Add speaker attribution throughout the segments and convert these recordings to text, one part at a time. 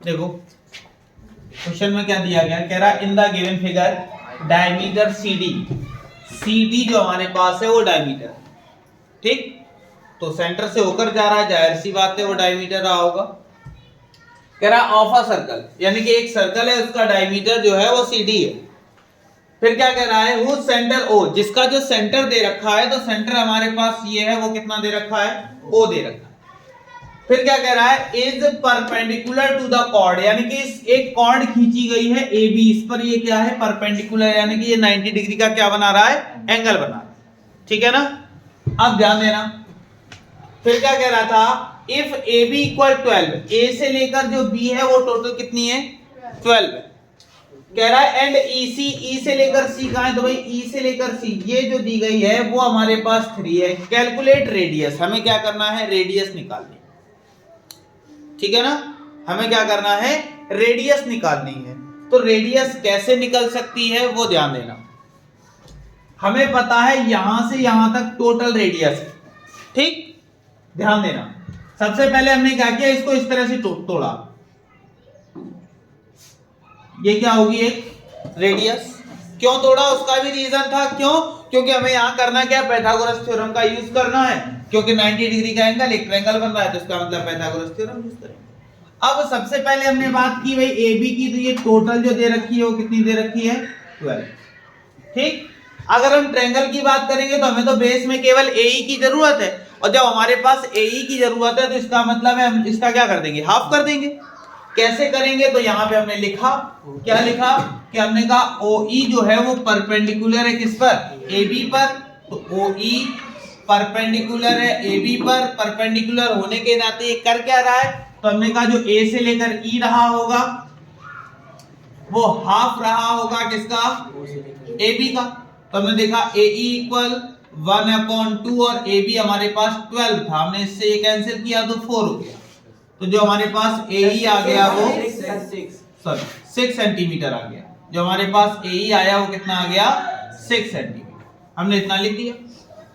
Speaker 1: देखो क्वेश्चन में क्या दिया गया, कह रहा in the given figure diameter CD जो हमारे पास है वो डायमीटर, ठीक, तो सेंटर से होकर जा रहा है, जाहिर सी बात है वो डायमीटर रहा होगा। कह रहा ऑफ अ सर्कल, यानी कि एक सर्कल है उसका डायमीटर जो है वो CD है। फिर क्या कह रहा है, वो सेंटर O, जिसका जो सेंटर दे रखा है, तो सेंटर हमारे पास ये है, वो कितना दे रखा है, O दे रखा है। फिर क्या कह रहा है, is perpendicular to the chord, यानी कि एक कॉर्ड खींची गई है AB, इस पर ये क्या है, परपेंडिकुलर, यानी कि ये 90 डिग्री का क्या बना रहा है, एंगल बना रहा है, ठीक है ना। अब ध्यान देना, फिर क्या कह रहा था, इफ AB इक्वल 12, A से लेकर जो B है वो टोटल कितनी है, 12 है। कह रहा है एंड EC, E से लेकर C कहां है, तो भाई E से लेकर C ये जो दी गई है वो हमारे पास 3 है। कैलकुलेट रेडियस, हमें क्या करना है, रेडियस निकालनी, ठीक है ना, हमें क्या करना है, रेडियस निकालनी है। तो रेडियस कैसे निकल सकती है वो ध्यान देना। हमें पता है यहां से यहां तक टोटल रेडियस है, ठीक, ध्यान देना। सबसे पहले हमने क्या किया, इसको इस तरह से तोड़ा, ये क्या होगी, एक रेडियस। क्यों तोड़ा, उसका भी रीजन था, क्यों, क्योंकि हमें यहां करना क्या, पाइथागोरस थ्योरम का यूज करना है, क्योंकि 90 डिग्री का एंगल एक ट्रायंगल बन रहा है, तो इसका मतलब पाइथागोरस थ्योरम यूज करेंगे। अब सबसे पहले हमने बात की भाई AB की, तो ये टोटल जो दे रखी है वो कितनी दे रखी है, 12, ठीक। अगर हम ट्रायंगल की बात करेंगे तो हमें तो बेस में केवल AE की जरूरत है, और जब हमारे पास AE की जरूरत है तो इसका मतलब है हम इसका क्या कर देंगे, हाफ कर देंगे। कैसे करेंगे, तो यहां पे हमने लिखा, क्या लिखा, कि हमने कहा OE जो है वो परपेंडिकुलर है किस पर, AB पर, तो OE परपेंडिकुलर है AB पर, परपेंडिकुलर होने के नाते ये कर क्या रहा है, तो हमने कहा जो A से लेकर E रहा होगा वो हाफ रहा होगा किसका, AB का। तो हमने देखा AE इक्वल 1/2 और AB हमारे पास 12 था, हमने इससे ये कैंसिल किया तो 4 हो गया, तो जो हमारे पास AE आ गया वो 6 सेंटीमीटर आ गया, जो हमारे पास AE आया वो कितना आ गया, 6 सेंटीमीटर, हमने इतना लिख दिया।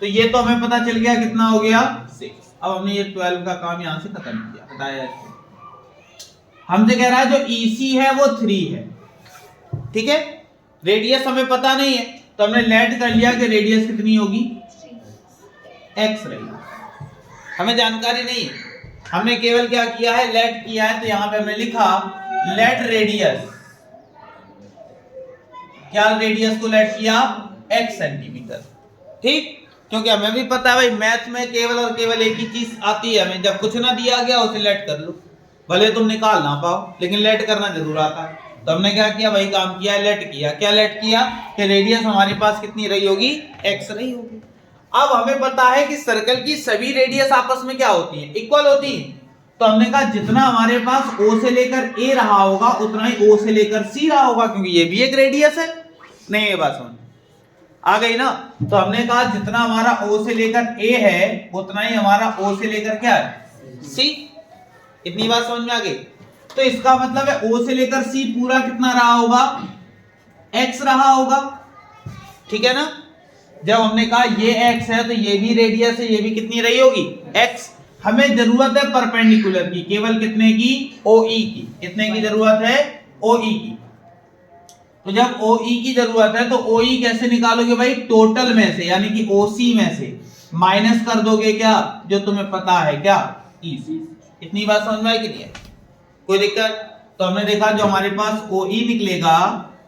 Speaker 1: तो ये तो हमें पता चल गया कितना हो गया, 6। अब हमने ये 12 का काम यहां से खत्म किया, हटाया इसको। हमसे कह रहा है जो EC है वो 3 है, ठीक है, रेडियस हमें पता नहीं है, तो हमने लेट कर लिया कि रेडियस कितनी होगी, x रहेगी, हमें जानकारी नहीं है, हमने केवल क्या किया है, लेट किया है, तो यहां पे हमने लिखा लेट रेडियस, क्या रेडियस को लेट किया, x सेंटीमीटर, ठीक, क्योंकि हमें भी पता है भाई मैथ में केवल और केवल एक ही चीज आती है, हमें जब कुछ ना दिया गया उसे लेट कर लो, भले तुम निकाल ना पाओ लेकिन लेट करना जरूर आता है। तो हमने क्या किया, वही काम किया, लेट किया। क्या लेट किया, कि रेडियस हमारे पास कितनी रही होगी, x रही होगी। अब हमें पता है कि सर्कल की सभी रेडियस आपस में क्या होती है, इक्वल होती है, तो हमने कहा जितना हमारे पास O से लेकर A रहा होगा उतना ही O से लेकर C रहा होगा, क्योंकि ये भी एक रेडियस है। नहीं, ये बात समझ आ गई ना। तो हमने कहा जितना हमारा O से लेकर A है उतना ही हमारा O से लेकर क्या है, C। इतनी बात समझ में आ गई। तो इसका मतलब है O से लेकर C पूरा कितना रहा होगा, x रहा होगा, ठीक है ना। जब हमने कहा ये x है तो ये भी रेडियस है, ये भी कितनी रही होगी, x। हमें जरूरत है परपेंडिकुलर की, केवल कितने की, OE की। कितने की जरूरत है, OE की। तो जब OE की जरूरत है तो OE कैसे निकालोगे भाई, टोटल में से, यानी कि OC में से माइनस कर दोगे क्या, जो तुम्हें पता है क्या, EC। इतनी बात समझ में आई कि नहीं है, कोई दिक्कत। तो हमने देखा जो हमारे पास OE निकलेगा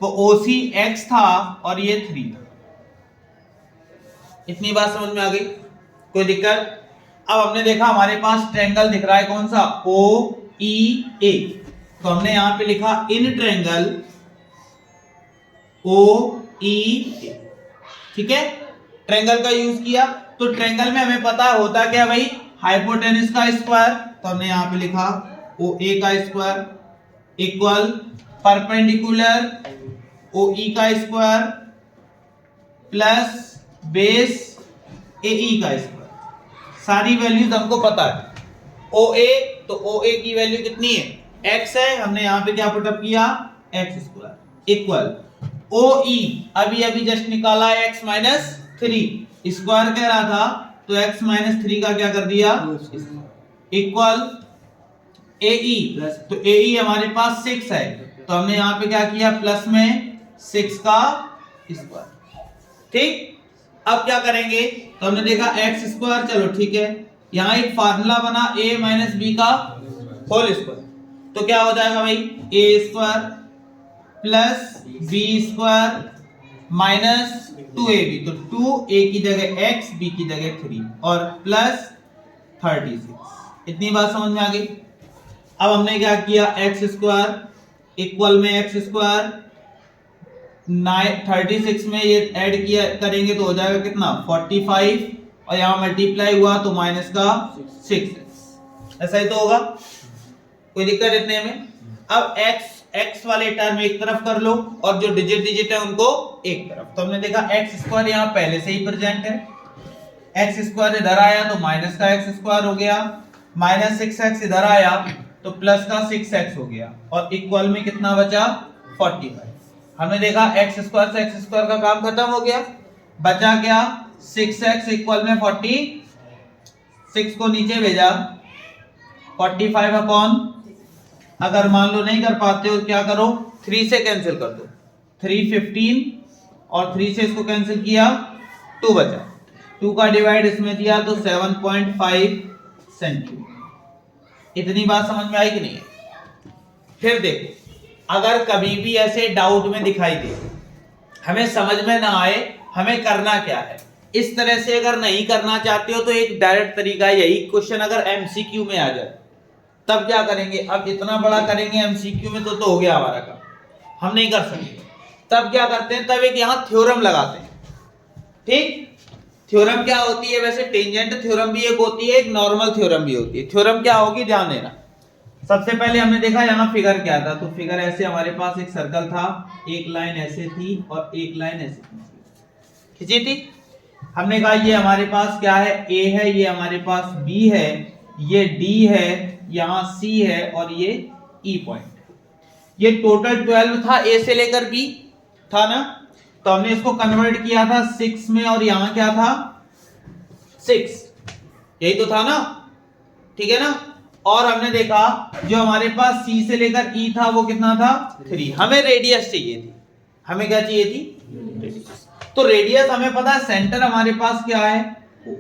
Speaker 1: वो OC x था और ये 3 था। इतनी बात समझ में आ गई, कोई दिक्कत। अब हमने देखा हमारे पास ट्रायंगल दिख रहा है कौन सा, OEA, तो हमने यहां पे लिखा इन ट्रायंगल OEA, ठीक है, ट्रायंगल का यूज किया। तो ट्रायंगल में हमें पता होता क्या भाई, हाइपोटेनस का स्क्वायर, तो हमने यहां पे लिखा OA का स्क्वायर इक्वल परपेंडिकुलर OE का स्क्वायर प्लस बेस AE का स्क्वायर। सारी वैल्यूज हमको पता है। OA, तो OA की वैल्यू कितनी है, x है, हमने यहां पे क्या पुटअप किया, x स्क्वायर इक्वल OE, अभी अभी जस्ट निकाला है x माइनस 3, स्क्वायर कह रहा था तो x माइनस 3 का क्या कर दिया, इक्वल AE, तो AE हमारे पास 6 है, तो हमने यहाँ पे क्या किया, प्लस में 6 का स्क्वायर। ठीक, अब क्या करेंगे, तो हमने देखा एक्स स्क्वायर, चलो ठीक है, यहाँ एक फार्मूला बना a माइनस बी का होल स्क्वायर, तो क्या हो जाएगा भाई, a square plus B square minus 2ab, तो 2a की जगह x, b की जगह 3 और प्लस 36। इतनी बात समझ में आ गई। अब हमने क्या किया, एक्स स्क्वायर इक्वल में एक्स स्क्वायर 36 में ये ऐड किया करेंगे तो हो जाएगा कितना 45, और यहाँ मल्टीप्लाई हुआ तो माइनस का 6, ऐसा ही तो होगा, कोई दिक्कत इतने में। अब x वाले टर्म एक तरफ कर लो और जो डिजिट है उनको एक तरफ। तो हमने देखा एक्स स्क्वायर यहाँ पहले से ही प्रेजेंट है, एक्स स्क्वायर इधर आया तो माइनस का एक्स स्क्वायर हो गया, माइनस 6x इधर आया तो प्लस का 6x हो गया, और इक्वल में कितना बचा 45। हमने देखा एक्स स्क्वायर से एक्स स्क्वायर का काम खत्म हो गया, बचा क्या 6x इक्वल में 40, 6 को नीचे भेजा 45 अपॉन, अगर मान लो नहीं कर पाते हो क्या करो 3 से कैंसिल कर दो, 3 15 और 3 से इसको कैंसिल किया 2 बचा, 2 का डिवाइड इसमें दिया तो 7.5 सेंटीमीटर। इतनी बात समझ में आई कि नहीं है। फिर देखो, अगर कभी भी ऐसे डाउट में दिखाई दे, हमें समझ में ना आए हमें करना क्या है, इस तरह से अगर नहीं करना चाहते हो तो एक डायरेक्ट तरीका है, यही क्वेश्चन अगर एमसीक्यू में आ जाए तब क्या करेंगे, अब इतना बड़ा करेंगे एमसीक्यू में तो हो गया हमारा काम, हम नहीं कर सकते, तब क्या करते हैं, तब एक यहां थ्योरम लगाते हैं। ठीक, थ्योरम क्या होती है, वैसे टेंजेंट थ्योरम भी एक होती है, एक नॉर्मल थ्योरम भी होती है। थ्योरम क्या होगी ध्यान देना। सबसे पहले हमने देखा यहाँ फिगर क्या था, तो फिगर ऐसे हमारे पास एक सर्कल था, एक लाइन ऐसे थी और एक लाइन ऐसे खींची थी। हमने कहा ये हमारे पास क्या है, A है, ये हमारे पास B है, ये D है, यहाँ C है और ये E पॉइंट। ये टोटल 12 था, A से लेकर B था ना, तो हमने इसको कन्वर्ट किया था 6 में, और यहाँ क्या था 6, यही तो था ना, ठीक है ना। और हमने देखा जो हमारे पास C से लेकर E था वो कितना था 3, हमें रेडियस चाहिए थी, हमें क्या चाहिए थी, तो रेडियस हमें पता है, सेंटर हमारे पास क्या है O,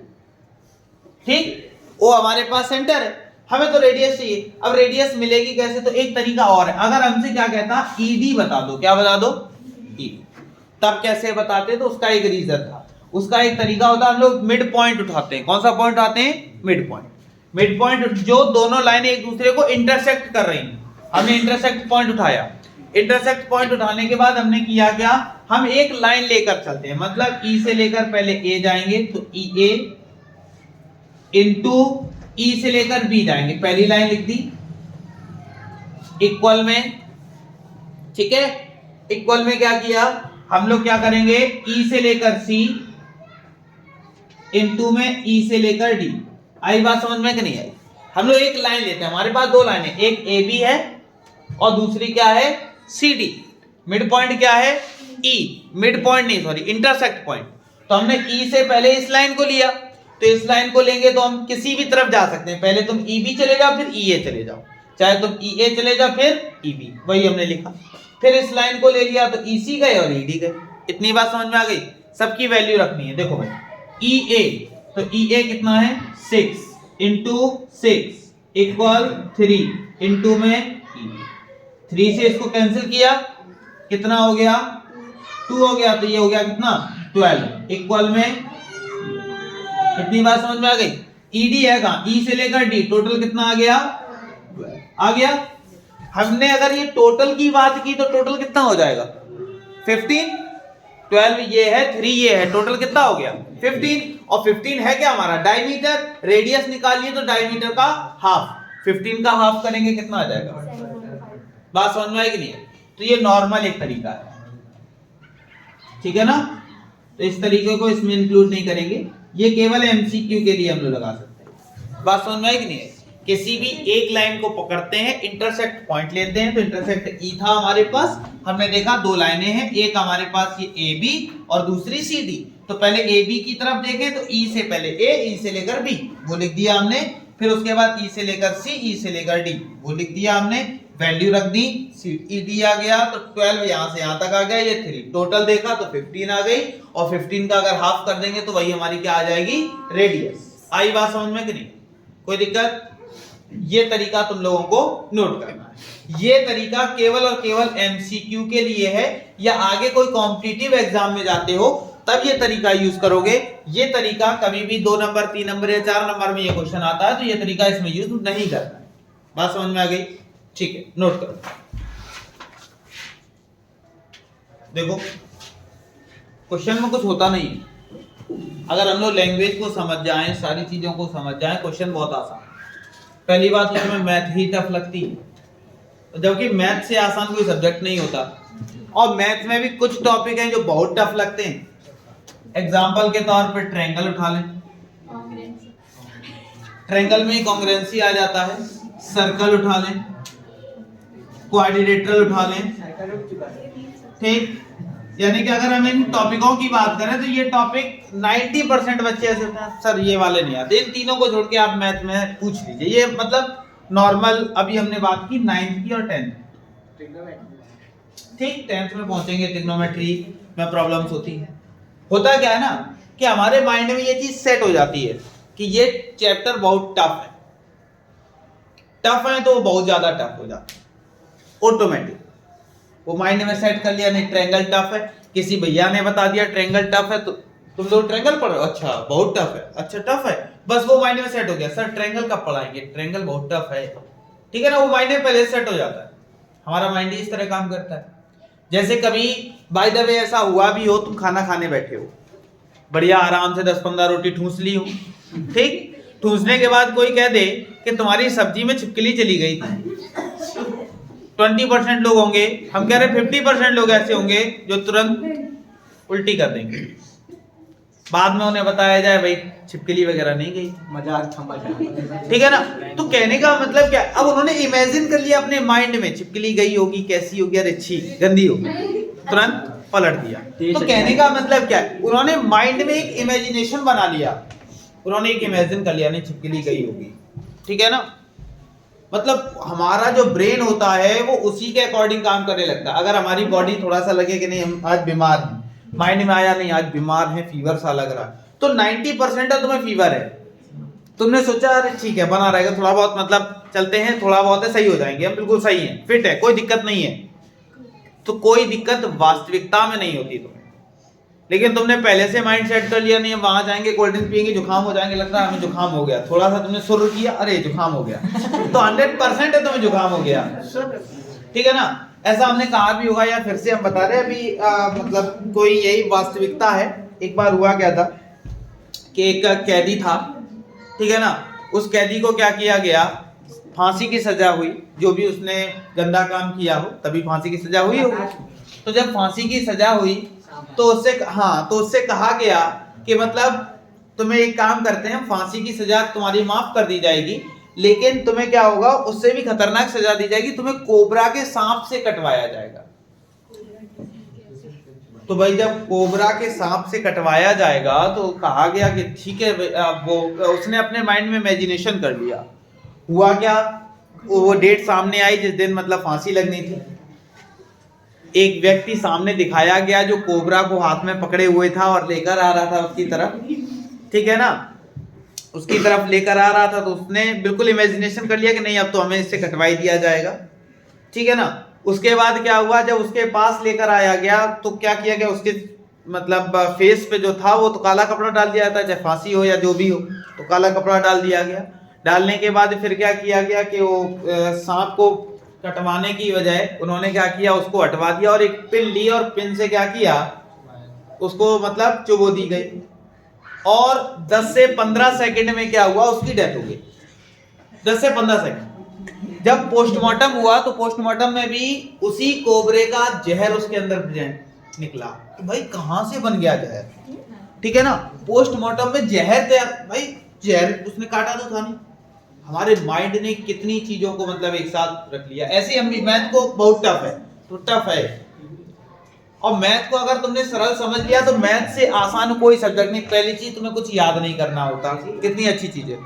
Speaker 1: ठीक, O हमारे पास सेंटर है, हमें तो रेडियस चाहिए। अब रेडियस मिलेगी कैसे, तो एक तरीका और है, अगर हमसे क्या कहता ED बता दो, क्या बता दो ED, तब कैसे बताते, तो उसका एक रीजन था, उसका एक तरीका होता है, हम लोग मिड पॉइंट उठाते हैं। कौन सा पॉइंट उठाते हैं, मिड पॉइंट। मिड पॉइंट जो दोनों लाइनें एक दूसरे को इंटरसेक्ट कर रही हैं, हमने इंटरसेक्ट पॉइंट उठाया। इंटरसेक्ट पॉइंट उठाने के बाद हमने किया क्या, हम एक लाइन लेकर चलते हैं, मतलब E से लेकर पहले A जाएंगे तो EA इंटू E से लेकर B जाएंगे, पहली लाइन लिख दी, इक्वल में, ठीक है। इक्वल में क्या किया, हम लोग क्या करेंगे, E से लेकर C इंटू में E से लेकर D। आई बात समझ में कि नहीं आई। हम लोग एक लाइन लेते हैं, हमारे पास दो लाइनें, एक AB है और दूसरी क्या है CD। मिड पॉइंट क्या है E, मिड पॉइंट नहीं सॉरी इंटरसेक्ट पॉइंट। तो हमने E से पहले इस लाइन को लिया, तो इस लाइन को लेंगे तो हम किसी भी तरफ जा सकते हैं, पहले तुम EB चले जाओ फिर EA चले जाओ, चाहे तुम EA चले जाओ फिर EB, वही हमने लिखा। फिर इस लाइन को ले लिया तो EC गए और ED गए। इतनी बात समझ में आ गई, सबकी वैल्यू रखनी है। देखो भाई EA, तो EA कितना है 6 इंटू 6 इक्वल 3 इंटू में EB, 3 से इसको कैंसिल किया कितना हो गया 2 हो गया, तो ये हो गया कितना 12 इक्वल में, इतनी बात समझ में आ गई। ED है कहां, E से लेकर D, टोटल कितना आ गया 12 आ गया। हमने अगर ये टोटल की बात की तो टोटल कितना हो जाएगा 15, 12 ये है 3 ये है, टोटल कितना हो गया 15। और 15 है क्या हमारा डायमीटर, रेडियस निकालिए तो डायमीटर का हाफ, 15 का हाफ करेंगे कितना आ जाएगा, बात समझ में आएगी नहीं है। तो ये नॉर्मल एक तरीका है, ठीक है ना, तो इस तरीके को इसमें इंक्लूड नहीं करेंगे, ये केवल एमसीक्यू के लिए हम लोग लगा सकते हैं। बात समझ में आएगी नहीं है। किसी भी एक लाइन को पकड़ते हैं, इंटरसेक्ट पॉइंट लेते हैं, तो इंटरसेक्ट E था हमारे पास, हमने देखा दो लाइनें हैं, एक हमारे पास ये AB और दूसरी CD। तो पहले AB की तरफ देखें तो E से पहले A, E से लेकर B, वो लिख दिया हमने फिर उसके बाद ई से लेकर सी, ई से लेकर डी, वो लिख दिया हमने, वैल्यू रख दी, ई डी आ गया तो 12 यहां से यहां तक आ गया, ये 3 टोटल देखा तो 15 आ गई, और 15 का अगर हाफ कर देंगे तो वही हमारी क्या आ जाएगी, रेडियस। आई बात समझ में कि नहीं, कोई दिक्कत? ये तरीका तुम लोगों को नोट करना है। ये तरीका केवल और केवल एमसीक्यू के लिए है, या आगे कोई कॉम्पिटिटिव एग्जाम में जाते हो तब ये तरीका यूज करोगे। ये तरीका कभी भी 2 नंबर 3 नंबर या 4 नंबर में ये क्वेश्चन आता है तो ये तरीका इसमें यूज नहीं करना है। बात समझ में आ गई? ठीक है, नोट करो। देखो क्वेश्चन में कुछ होता नहीं है, अगर हम लोग लैंग्वेज को समझ जाएं, सारी चीजों को समझ जाएं, क्वेश्चन बहुत आसान है। पहली बात उसमें मैथ ही टफ लगती है, जबकि मैथ से आसान कोई सब्जेक्ट नहीं होता, और मैथ में भी कुछ टॉपिक हैं जो बहुत टफ लगते हैं। एग्जाम्पल के तौर पे ट्रायंगल उठा लें, ट्रायंगल में ही कॉन्ग्रुएंसी आ जाता है, सर्कल उठा लें, क्वाड्रिलेटरल उठा लें, ठीक। यानी कि अगर हम इन टॉपिकों की बात करें तो ये टॉपिक 90% बच्चे ऐसे होते हैं सर ये वाले नहीं आते, इन तीनों को जोड़ के आप मैथ में पूछ लीजिए। ये मतलब नॉर्मल, अभी हमने बात की 9th की और 10th, ठीक। 10th में पहुंचेंगे, ट्रिग्नोमेट्री में प्रॉब्लम्स होती है। होता क्या है ना कि हमारे माइंड में ये चीज सेट हो जाती है कि ये चैप्टर बहुत टफ है, टफ है तो वो बहुत ज्यादा टफ हो जाता है ऑटोमेटिक, वो माइंड में सेट कर लिया। नहीं, ट्रायंगल टफ है, किसी भैया ने बता दिया ट्रायंगल टफ है तो तुम लोग ट्रायंगल पढ़ो, अच्छा बहुत टफ है, अच्छा टफ है, बस वो माइंड में सेट हो गया। सर ट्रायंगल कब पढ़ाएंगे, ट्रायंगल बहुत टफ है, ठीक है ना, वो माइंड में पहले सेट हो जाता है। हमारा माइंड इस तरह काम करता है। जैसे कभी बाय द वे ऐसा हुआ भी हो, तुम खाना खाने बैठे हो, बढ़िया आराम से 10-15 रोटी ठूस ली हो, ठीक। ठूसने के बाद कोई कह दे कि तुम्हारी सब्जी में छिपकली चली गई थी, 20% लोग होंगे, हम कह रहे 50% लोग ऐसे होंगे जो तुरंत उल्टी कर देंगे। बाद में उन्हें बताया जाए भाई छिपकली वगैरह नहीं गई,
Speaker 2: मजाक था मजाक,
Speaker 1: ठीक है ना। तो कहने का मतलब क्या, अब उन्होंने इमेजिन कर लिया अपने माइंड में छिपकली गई होगी, कैसी होगी, अरे अच्छी गंदी होगी, तुरंत पलट दिया। तो कहने का मतलब क्या है, उन्होंने माइंड में एक इमेजिनेशन बना लिया, उन्होंने एक इमेजिन कर लिया नहीं छिपकली गई होगी, ठीक है ना। मतलब हमारा जो ब्रेन होता है वो उसी के अकॉर्डिंग काम करने लगता है। अगर हमारी बॉडी थोड़ा सा लगे कि नहीं हम आज बीमार हैं, माइंड में आया नहीं आज बीमार है, फीवर सा लग रहा है, तो 90% है तुम्हें फीवर है, तुमने सोचा अरे ठीक है बना रहेगा, थोड़ा बहुत मतलब चलते हैं, थोड़ा बहुत है, सही हो जाएंगे, हम बिल्कुल सही हैं, फिट है, कोई दिक्कत नहीं है। तो कोई दिक्कत वास्तविकता में नहीं होती तुम्हें, लेकिन तुमने पहले से माइंड सेट कर लिया नहीं हम वहां जाएंगे, कोल्ड ड्रिंक पियेंगे, जुकाम हो जाएंगे, लगता है हमें जुकाम हो गया, थोड़ा सा तुमने शुरू किया, अरे जुकाम हो गया, तो 100% है तुम्हें जुकाम हो गया, ठीक है ना। ऐसा हमने कहा भी होगा, या फिर से हम बता रहे हैं अभी, मतलब कोई यही वास्तविकता है। एक बार हुआ क्या था कि एक कैदी था, ठीक है ना, उस कैदी को क्या किया गया, फांसी की सजा हुई, जो भी उसने गंदा काम किया हो तभी फांसी की सजा हुई होगी। तो जब फांसी की सजा हुई तो उससे कहा गया कि मतलब तुम्हें एक काम करते हैं, फांसी की सजा तुम्हारी माफ कर दी जाएगी, लेकिन तुम्हें क्या होगा, उससे भी खतरनाक सजा दी जाएगी, तुम्हें कोबरा के सांप से कटवाया जाएगा। तो भाई जब कोबरा के सांप से कटवाया जाएगा तो कहा गया कि ठीक है, वो उसने अपने माइंड में इमेजिनेशन कर लिया। हुआ क्या, वो डेट सामने आई जिस दिन मतलब फांसी लगनी थी, एक व्यक्ति सामने दिखाया गया जो कोबरा को हाथ में पकड़े हुए था और लेकर आ रहा था उसकी तरफ, ठीक है ना, उसकी तरफ लेकर आ रहा था। तो उसने बिल्कुल इमेजिनेशन कर लिया कि नहीं अब तो हमें इससे कटवाई दिया जाएगा, ठीक है ना। उसके बाद क्या हुआ, जब उसके पास लेकर आया गया तो क्या किया गया, उसके मतलब फेस पे जो था वो तो काला कपड़ा डाल दिया था, चाहे फांसी हो या जो भी हो, तो काला कपड़ा डाल दिया गया। डालने के बाद फिर क्या किया गया कि वो सांप को कटवाने की बजाय उन्होंने क्या किया, उसको हटवा दिया और एक पिन ली और पिन से क्या किया, उसको मतलब चुबो दी गई, और 10 से 15 सेकंड में क्या हुआ, उसकी डेथ हो गई। 10 से 15 सेकंड। जब पोस्टमार्टम हुआ तो पोस्टमार्टम में भी उसी कोबरे का जहर उसके अंदर प्रेजेंट निकला। तो भाई कहां से बन गया जहर, ठीक है ना। पोस्टमार्टम में जहर तैयार, भाई जहर उसने काटा तो था नहीं। हमारे माइंड ने कितनी चीजों को मतलब एक साथ रख लिया। ऐसे हम भी, मैथ को बहुत टफ है तो टफ है, और मैथ को अगर तुमने सरल समझ लिया तो मैथ से आसान कोई सब्जेक्ट नहीं। पहली चीज तुम्हें कुछ याद नहीं करना होता, कितनी अच्छी चीज है।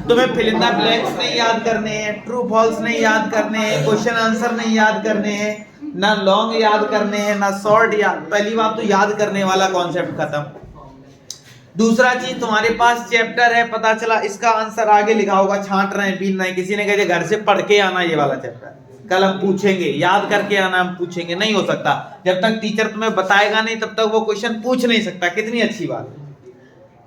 Speaker 1: तुम्हें फिल इन द ब्लैंक्स नहीं याद करने हैं, ट्रू फॉल्स नहीं याद करने हैं, क्वेश्चन आंसर नहीं याद करने हैं, ना लॉन्ग याद करने हैं, ना शॉर्ट याद। पहली बात तो याद करने वाला कॉन्सेप्ट खत्म। दूसरा चीज, तुम्हारे पास चैप्टर है, पता चला इसका आंसर आगे लिखा होगा, छांट रहे हैं, बीन रहे हैं, किसी ने कहा घर से पढ़ के आना ये वाला चैप्टर, कल हम पूछेंगे, याद करके आना, हम पूछेंगे, नहीं हो सकता। जब तक टीचर तुम्हें बताएगा नहीं तब तक वो क्वेश्चन पूछ नहीं सकता। कितनी अच्छी बात है।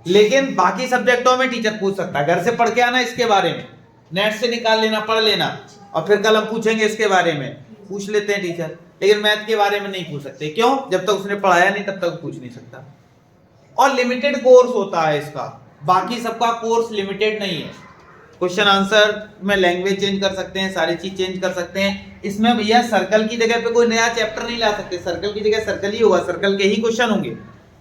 Speaker 1: लेकिन बाकी सब्जेक्टों में टीचर पूछ सकता है, घर से पढ़ के आना इसके बारे में, नेट से निकाल लेना, पढ़ लेना, और फिर कल हम पूछेंगे इसके बारे में, पूछ लेते हैं टीचर। लेकिन मैथ के बारे में नहीं पूछ सकते, क्यों? जब तक उसने पढ़ाया नहीं तब तक पूछ नहीं सकता। और लिमिटेड कोर्स होता है इसका, बाकी सबका कोर्स लिमिटेड नहीं है। क्वेश्चन आंसर में लैंग्वेज चेंज कर सकते हैं, सारी चीज चेंज कर सकते हैं। इसमें भैया सर्कल की जगह पे कोई नया चैप्टर नहीं ला सकते, सर्कल की जगह सर्कल ही होगा, सर्कल के ही क्वेश्चन होंगे,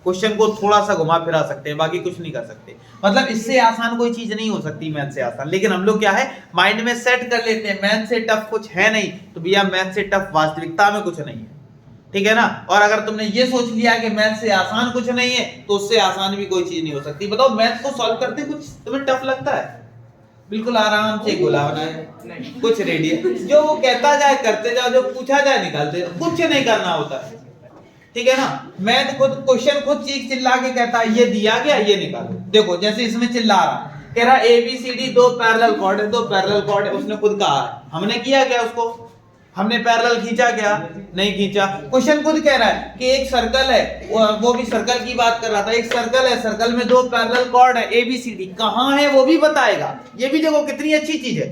Speaker 1: क्वेश्चन को थोड़ा सा घुमा फिरा सकते हैं, बाकी कुछ नहीं कर सकते। मतलब इससे आसान कोई चीज नहीं हो सकती मैथ से आसान। लेकिन हम लोग क्या है, माइंड में सेट कर लेते हैं मैथ से टफ कुछ है नहीं, तो भैया मैथ से टफ वास्तविकता में कुछ नहीं है, ठीक है ना। और अगर तुमने ये सोच लिया कि मैथ से आसान कुछ नहीं है, तो उससे आसान भी कोई चीज नहीं हो सकती। बताओ मैथ को सॉल्व करते कुछ तुम्हें टफ लगता है? बिल्कुल आराम से गोला बनाए, कुछ रेडियस, जो वो कहता जाए करते जाओ, जो पूछा जाए निकालते जाओ, कुछ नहीं करना होता है, ठीक है ना। मैथ खुद क्वेश्चन खुद चीख चिल्ला के कहता है ये दिया गया, ये निकालो। देखो जैसे इसमें चिल्ला रहा, कह रहा ABCD दो पैरेलल कॉर्ड है, दो पैरेलल कॉर्ड है, उसने खुद कहा है, हमने किया क्या उसको? हमने पैरेलल खींचा क्या? नहीं खींचा। क्वेश्चन खुद कह रहा है कि एक सर्कल है, वो भी सर्कल की बात कर रहा था, एक सर्कल है, सर्कल में दो पैरेलल कॉर्ड है ABCD, कहां है वो भी बताएगा। ये भी देखो कितनी अच्छी चीज है,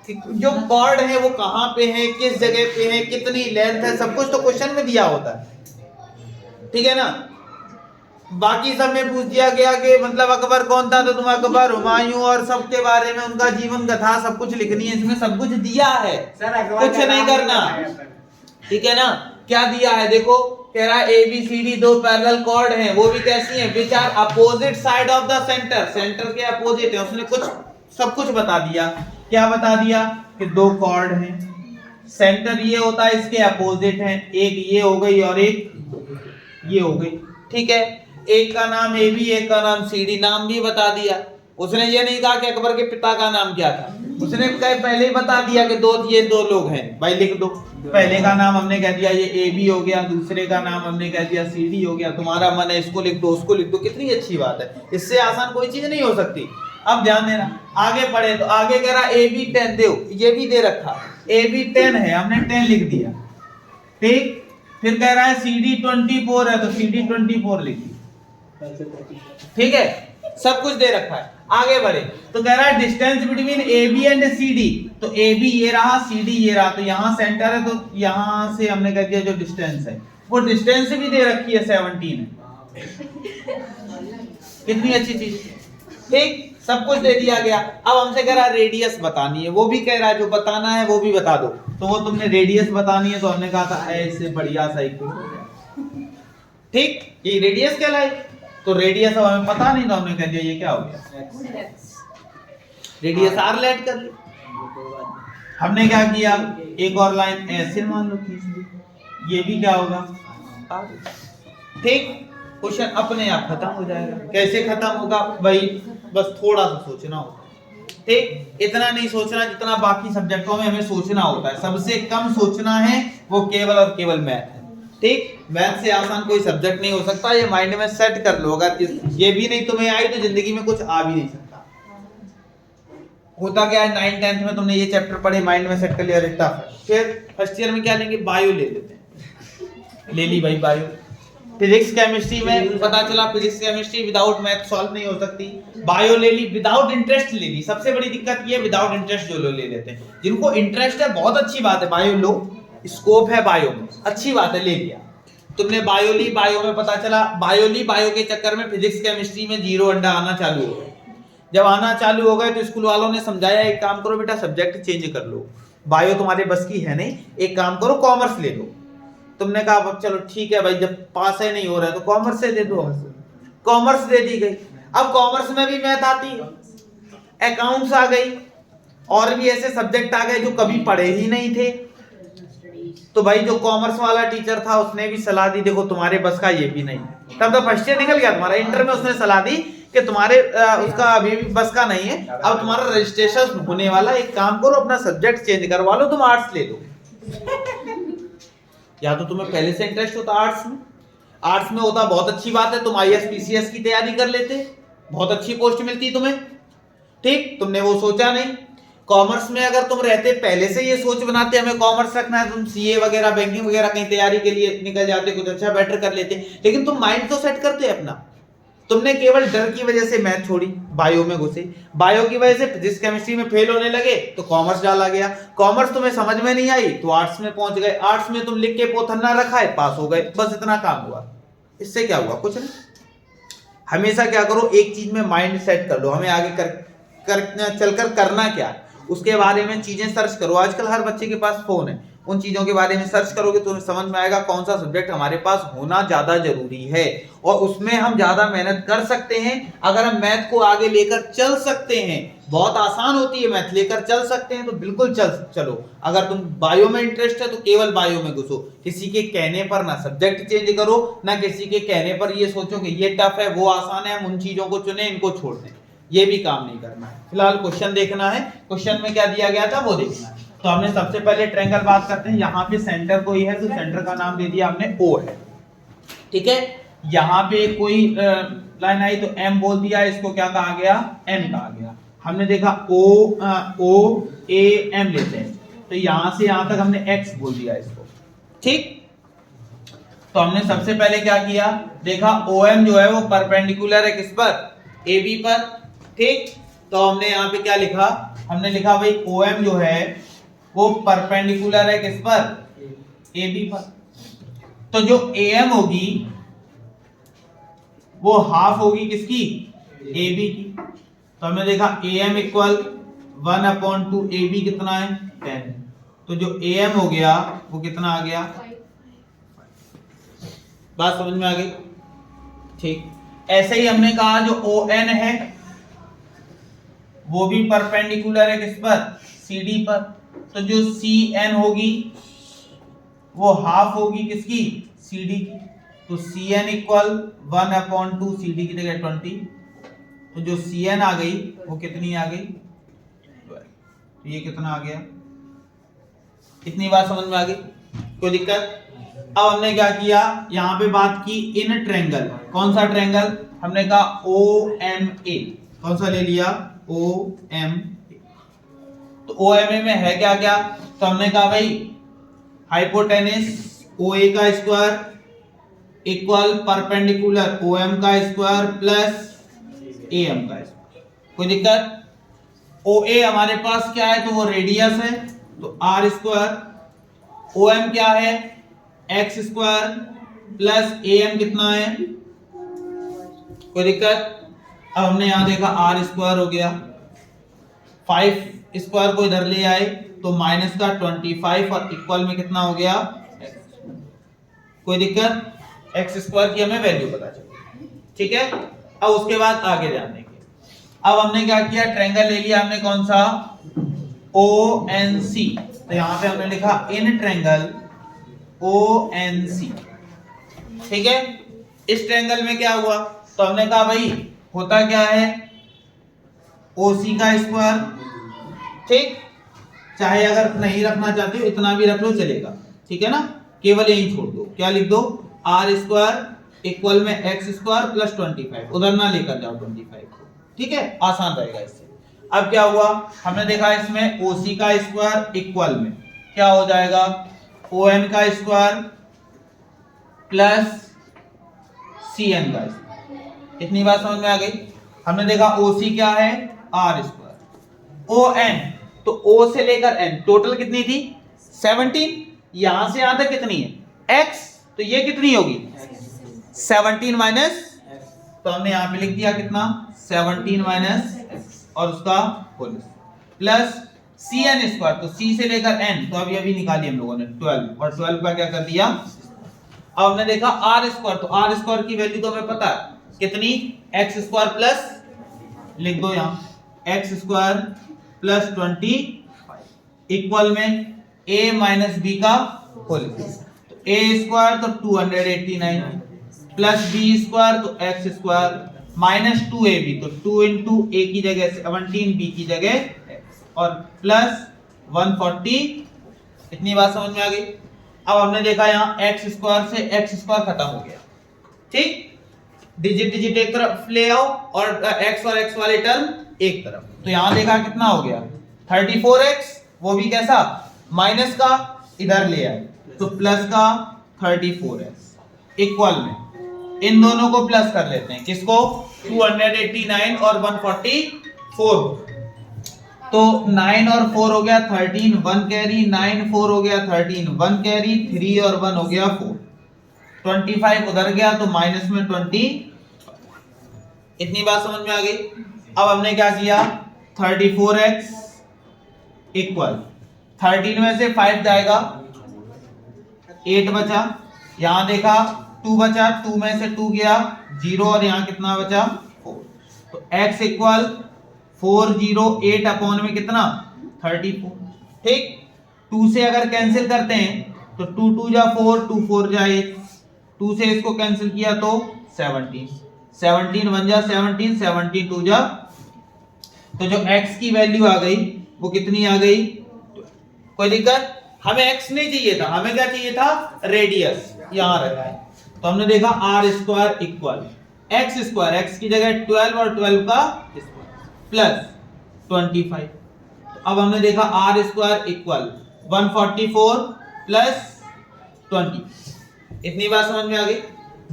Speaker 1: जो कॉर्ड है वो कहां पे है, किस जगह पे है, कितनी लेंथ है, सब कुछ तो क्वेश्चन में दिया होता है, ठीक है ना। बाकी सब में पूछ दिया गया कि मतलब अकबर कौन था, तो तुम अकबर, हुमायूं और सबके बारे में उनका जीवन कथा सब कुछ लिखनी है, इसमें सब कुछ दिया है, कुछ नहीं करना, ठीक है ना। क्या दिया है देखो, कह रहा है ABCD दो पैरेलल कॉर्ड हैं, वो भी कैसी हैं, which are opposite side of the centre, centre के अपोजिट है। उसने कुछ सब कुछ बता दिया। क्या बता दिया? कि दो कॉर्ड हैं, सेंटर ये होता है, इसके अपोजिट है, एक ये हो गई और एक ये हो गई, ठीक है। एक का नाम AB, एक का नाम CD, नाम भी बता दिया। उसने ये नहीं कहा कि अकबर के पिता का नाम क्या था, उसने पहले ही बता दिया कि ये दो लोग हैं, भाई लिख दो। पहले का नाम हमने कह दिया ये AB हो गया, दूसरे का नाम हमने कह दिया CD हो गया, तुम्हारा मन है इसको लिख दो, उसको लिख दो, कितनी अच्छी बात है। इससे आसान कोई चीज नहीं हो सकती। अब ध्यान देना, आगे पढ़े तो आगे कह रहा AB 10 दो, ये भी दे रखा, AB 10 है, हमने 10 लिख दिया, ठीक। फिर कह रहा है CD 24 है, तो CD 24 लिख दिया, ठीक है, सब कुछ दे रखा है। आगे बढ़े तो कह रहा है distance between AB and CD, तो AB ये रहा, CD ये रहा, तो यहाँ सेंटर है, तो यहाँ से हमने कह दिया जो डिस्टेंस है, वो डिस्टेंस भी दे रखी है 17 है, कितनी अच्छी चीज, ठीक, सब कुछ दे दिया गया। अब हमसे कह रहा है रेडियस बतानी है, वो भी कह रहा है जो बताना है वो भी बता दो, तो वो तुमने रेडियस बतानी है, तो हमने कहा था ऐसे बढ़िया सा इक्वेशन, ठीक, ये रेडियस कहलाई। तो रेडियस अब हमें पता नहीं, तो हमने कह दिया ये क्या हो गया, रेडियस R लेट कर ली। हमने क्या किया, एक और लाइन ऐसे मान लो खींच ली, ये भी क्या होगा, ठीक। क्वेश्चन अपने आप खत्म हो जाएगा। कैसे खत्म होगा भाई, बस थोड़ा सा सोचना होता है, ठीक, इतना नहीं सोचना जितना बाकी सब्जेक्टों में हमें सोचना होता है। सबसे कम सोचना है वो केवल और केवल मैथ है, ठीक। मैथ से आसान कोई सब्जेक्ट नहीं हो सकता, ये माइंड में सेट कर लो। अगर ये भी नहीं तुम्हें आई तो जिंदगी में कुछ आ भी नहीं सकता। होता क्या है, 9th 10th में तुमने ये चैप्टर पढ़े, माइंड में सेट कर लिया, टफ है। फिर फर्स्ट ईयर में क्या लेंगे, बायो ले लेते हैं, ले ली भाई बायो। फिजिक्स केमिस्ट्री में पता चला physics chemistry without math solve नहीं हो सकती, बायो ले ली, विदाउट इंटरेस्ट ले ली। सबसे बड़ी दिक्कत ये विदाउट इंटरेस्ट जो लोग ले लेते हैं, जिनको इंटरेस्ट है बहुत अच्छी बात है, बायो लो, स्कोप है बायो में, अच्छी बात है, ले लिया तुमने बायो ली। बायो में पता चला, बायो ली, बायो के चक्कर में फिजिक्स केमिस्ट्री में 0 अंडा आना चालू हो गए। जब आना चालू हो गए तो स्कूल वालों ने समझाया एक काम करो बेटा, सब्जेक्ट चेंज कर लो, बायो तुम्हारे बस की है नहीं, एक काम करो कॉमर्स ले लो। तुमने कहा अब चलो ठीक है भाई, जब पास है नहीं हो रहा है तो कॉमर्स से दे दो, कॉमर्स दे दी गई। अब कॉमर्स में भी मैथ आती है, अकाउंट्स आ गई, और भी ऐसे सब्जेक्ट आ गए जो कभी पढ़े ही नहीं थे, तो भाई जो कॉमर्स वाला टीचर था उसने भी सलाह दी, देखो तुम्हारे बस का ये भी नहीं, तब तो फर्स्ट ईयर निकल गया तुम्हारा, इंटर में उसने सलाह दी कि तुम्हारे उसका अभी भी बस का नहीं है, अब तुम्हारा रजिस्ट्रेशन होने वाला, एक काम करो अपना सब्जेक्ट चेंज करवा लो, तुम आर्ट्स ले लो। या तो तुम्हें पहले से इंटरेस्ट होता आर्ट्स में, आर्ट्स में होता बहुत अच्छी बात है, तुम आईएएस पीसीएस की तैयारी कर लेते, बहुत अच्छी पोस्ट मिलती तुम्हें, ठीक, तुमने वो सोचा नहीं। कॉमर्स में अगर तुम रहते पहले से ये सोच बनाते हमें कॉमर्स रखना है, तुम सीए वगैरह बैंकिंग वगैरह कहीं तैयारी के लिए निकल जाते, कुछ अच्छा बेटर कर लेते, लेकिन तुम माइंड तो सेट करते अपना। तुमने केवल डर की वजह से मैथ छोड़ी, बायो में घुसे, बायो की वजह से फिजिक्स केमिस्ट्री में फेल होने लगे तो कॉमर्स डाला गया, कॉमर्स तुम्हें समझ में नहीं आई तो आर्ट्स में पहुंच गए, आर्ट्स में तुम लिख के पोथन्ना रखा है, पास हो गए, बस इतना काम हुआ। इससे क्या हुआ? कुछ नहीं। हमेशा क्या करो, एक चीज में माइंड सेट कर लो, हमें आगे चलकर करना क्या है, उसके बारे में चीजें सर्च करो। आजकल हर बच्चे के पास फोन है, उन चीजों के बारे में सर्च करोगे तो समझ में आएगा कौन सा सब्जेक्ट हमारे पास होना ज्यादा जरूरी है, और उसमें हम ज्यादा मेहनत कर सकते हैं अगर हम मैथ को आगे लेकर चल सकते हैं। बहुत आसान होती है मैथ, लेकर चल सकते हैं तो बिल्कुल चलो। अगर तुम बायो में इंटरेस्ट है तो केवल बायो में घुसो, किसी के कहने पर ना सब्जेक्ट चेंज करो, ना किसी के कहने पर ये सोचो कि ये टफ है वो आसान है, हम उन चीजों को चुने इनको छोड़ दें, ये भी काम नहीं करना है। फिलहाल क्वेश्चन देखना है, क्वेश्चन में क्या दिया गया था वो देखना है। तो हमने सबसे पहले ट्रायंगल बात करते हैं, यहाँ पे सेंटर कोई है तो सेंटर का नाम दे दिया हमने O है, ठीक है। यहाँ पे कोई लाइन आई तो M बोल दिया, इसको क्या कहा गया? M कहा गया। हमने देखा O A M लेते हैं, तो यहां से यहां तक हमने X बोल दिया इसको, ठीक। तो हमने सबसे पहले क्या किया, देखा OM जो है वो परपेंडिकुलर है किस पर? AB पर, ठीक। तो हमने यहाँ पे क्या लिखा, हमने लिखा भाई OM जो है वो परपेंडिकुलर है किस पर? AB पर। तो जो AM होगी वो हाफ होगी किसकी? AB की। तो हमने देखा AM इक्वल 1/2 AB कितना है? 10। तो जो AM हो गया वो कितना आ गया? बात समझ में आ गई? ठीक। ऐसे ही हमने कहा जो ON है वो भी परपेंडिकुलर है किस पर? CD पर। तो जो CN होगी वो हाफ होगी किसकी? CD की। तो CN इक्वल 1/2 CD की जगह 20। तो जो CN आ गई वो कितनी आ गई? तो ये कितना आ गया? इतनी बात समझ में आ गई? कोई दिक्कत? अब हमने क्या किया, यहाँ पे बात की इन ट्रायंगल। कौन सा ट्रायंगल? हमने कहा OMA। कौन सा ले लिया? OMA। तो OMA में है क्या क्या? तो हमने कहा भाई हाइपोटेनस OA का स्क्वायर इक्वल परपेंडिकुलर OM का स्क्वायर प्लस AM का स्क्वायर। कोई दिक्कत? OA हमारे पास क्या है? तो वो रेडियस है, तो R स्क्वायर। OM क्या है? X स्क्वायर प्लस AM कितना है? कोई दिक्कत? अब हमने यहां देखा R स्क्वायर हो गया, 5 स्क्वायर को इधर ले आए तो माइनस का 25 और इक्वल में कितना हो गया? कोई दिक्कत? एक्स स्क्वायर की हमें वैल्यू पता चली, ठीक है। अब उसके बाद आगे ध्यान देंगे। अब हमने क्या किया, ट्रायंगल ले लिया हमने, कौन सा? ONC। तो यहां पे हमने लिखा इन ट्रायंगल ONC, ठीक है। इस ट्रायंगल में क्या हुआ, तो हमने कहा भाई होता क्या है, OC का स्क्वायर, ठीक। चाहे अगर नहीं रखना चाहते हो इतना भी रख लो चलेगा, ठीक है ना, केवल यही छोड़ दो। क्या लिख दो? R स्क्वायर इक्वल में X स्क्वायर प्लस 25, उधर ना लेकर जाओ 25 को, ठीक है, आसान रहेगा इससे। अब क्या हुआ, हमने देखा इसमें OC का स्क्वायर इक्वल में क्या हो जाएगा? ON का स्क्वायर प्लस CN का स्क्वायर। इतनी बात समझ में आ गई? हमने देखा OC क्या है? R square. ON तो O से लेकर N टोटल कितनी थी? 17। यहां से यहां तक कितनी है? X। तो ये कितनी होगी? 17 माइनस, तो हमने यहां पे लिख दिया कितना? 17 माइनस और उसका होल प्लस CN स्क्वायर। तो C से लेकर N, तो अभी निकाली हम लोगों ने 12, और 12 का क्या कर दिया? अब हमने देखा R स्क्वायर, तो R स्क्वायर की वैल्यू तो हमें पता है कितनी? X स्क्वायर प्लस, लिख दो यहां X स्क्वायर प्लस 25 इक्वल में A माइनस B का होल स्क्वायर। तो ए स्क्वायर तो 289 प्लस बी स्क्वायर तो एक्स स्क्वायर माइनस 2ab तो 2 इंटू ए की जगह 17 बी की जगह और प्लस 140। इतनी बात समझ में आ गई। अब हमने देखा यहाँ एक्स स्क्वायर से एक्स स्क्वायर खत्म हो गया, ठीक, डिजिट डिजिट एक तरफ ले आओ और एक्स वाले टर्म एक तरफ। तो यहां देखा कितना हो गया 34x, वो भी कैसा माइनस का, इधर ले आए तो प्लस का 34x इक्वल में इन दोनों को प्लस कर लेते हैं, किसको 289 और 144। तो 9 और 4 हो गया 13 1 कैरी, 9 4 हो गया 13 1 कैरी, 3 और 1 हो गया 4, 25 उधर गया तो माइनस में 20। इतनी बात समझ में आ गई। अब हमने क्या किया 34x इक्वल 13 में से 5 जाएगा 8 बचा, यहां देखा 2 बचा, 2 में से 2 गया 0 और यहां कितना बचा 4। तो x इक्वल 408 अपॉन में कितना 34, ठीक। 2 से अगर कैंसिल करते हैं तो 2 2 जा 4, 2 4 जा 1, 2 से इसको कैंसिल किया तो 17, 17 1 जा 17, 17 2 जा। तो जो x की वैल्यू आ गई वो कितनी आ गई, कोई दिक्कत, हमें x नहीं चाहिए था, हमें क्या चाहिए था रेडियस, यहां रखा है। तो हमने देखा R square equal X square, X की जगह 12 और 12 का स्क्वायर प्लस 25। तो अब हमने देखा आर स्क्वायर इक्वल 144 प्लस 20। इतनी बात समझ में आ गई।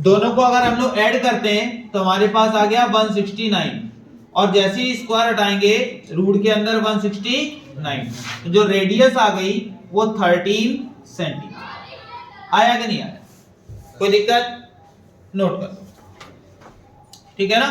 Speaker 1: दोनों को अगर हम लोग ऐड करते हैं तो हमारे पास आ गया 169 और जैसे ही स्क्वायर हटाएंगे रूट के अंदर 169, तो जो रेडियस आ गई वो 13 सेंटीमीटर। आया कि नहीं आया, कोई दिक्कत, नोट कर, ठीक है ना।